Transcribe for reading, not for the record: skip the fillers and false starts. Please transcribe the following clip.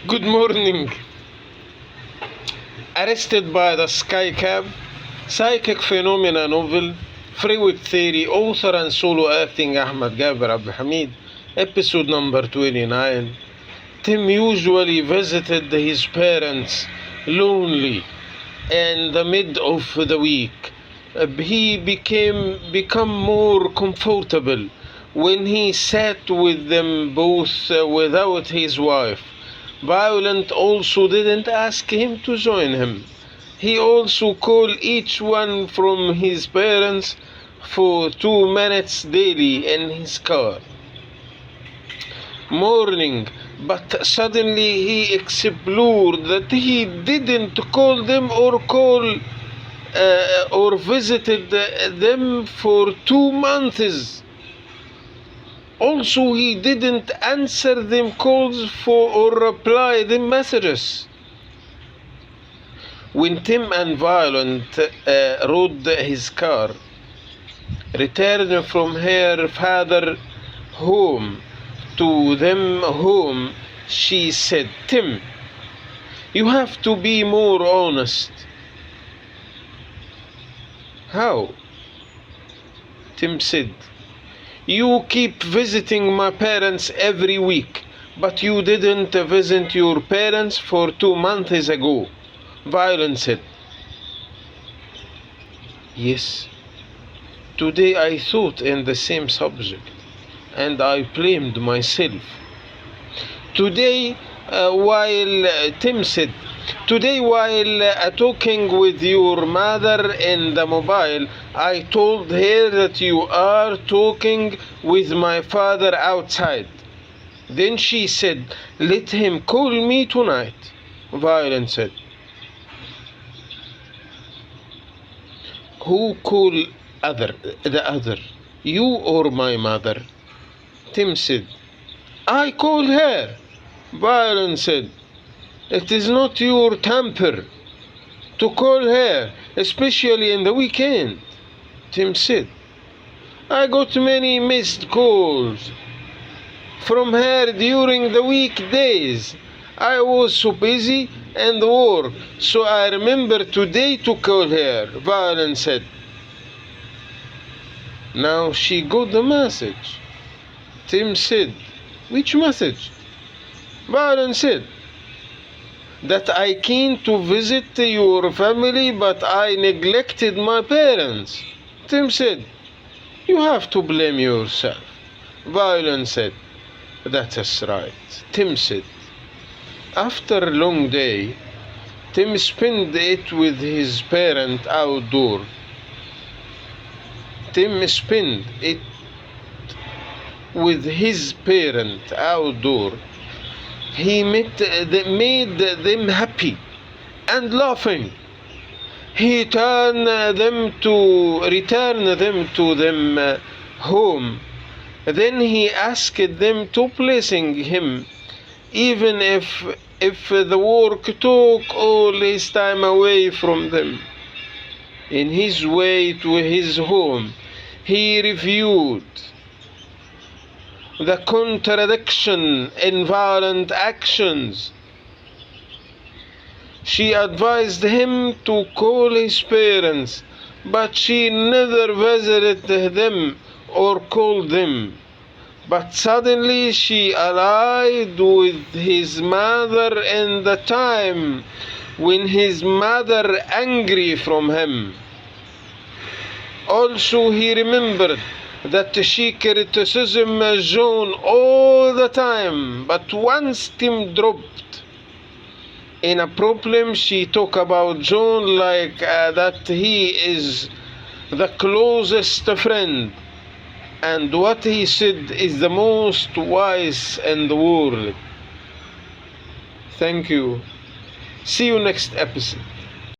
Good morning. Arrested by the Sky Cab, Psychic Phenomena Novel, Freud Theory, author and solo acting Ahmed Gaber Abdelhamid, episode number 29. Tim usually visited his parents lonely in the mid of the week. He become more comfortable when he sat with them both without his wife. Violent also didn't ask him to join him. He also called each one from his parents for 2 minutes daily in his car. Morning, but suddenly he explored that he didn't call them or visited them for 2 months. Also, he didn't answer them calls or reply them messages. When Tim and Violent rode his car, returned from her father home to them home, she said, "Tim, you have to be more honest." "How?" Tim said, "You keep visiting my parents every week, but you didn't visit your parents for 2 months ago." Violent said, "Yes, today I thought in the same subject, and I blamed myself." Tim said, "Today while talking with your mother in the mobile, I told her that you are talking with my father outside. Then she said, 'Let him call me tonight.'" Violent said, "Who call the other, you or my mother?" Tim said, "I call her." Violent said, "It is not your temper to call her, especially in the weekend." Tim said, "I got many missed calls from her during the weekdays. I was so busy and work, so I remember today to call her." Violent said, "Now she got the message." Tim said, "Which message?" Violent said, "That I came to visit your family, but I neglected my parents." Tim said, "You have to blame yourself." Violent said, "That is right." Tim said, after a long day, Tim spent it with his parent outdoor. Tim spent it with his parent outdoor. He made them happy and laughing. He returned them to them home. Then he asked them to blessing him, even if the work took all his time away from them. In his way to his home, he reviewed the contradiction in Violent actions. She advised him to call his parents, but she never visited them or called them. But suddenly she allied with his mother in the time when his mother angry from him. Also, he remembered that she criticized John all the time, but once Tim dropped in a problem, she talked about John like that he is the closest friend, and what he said is the most wise in the world. Thank you. See you next episode.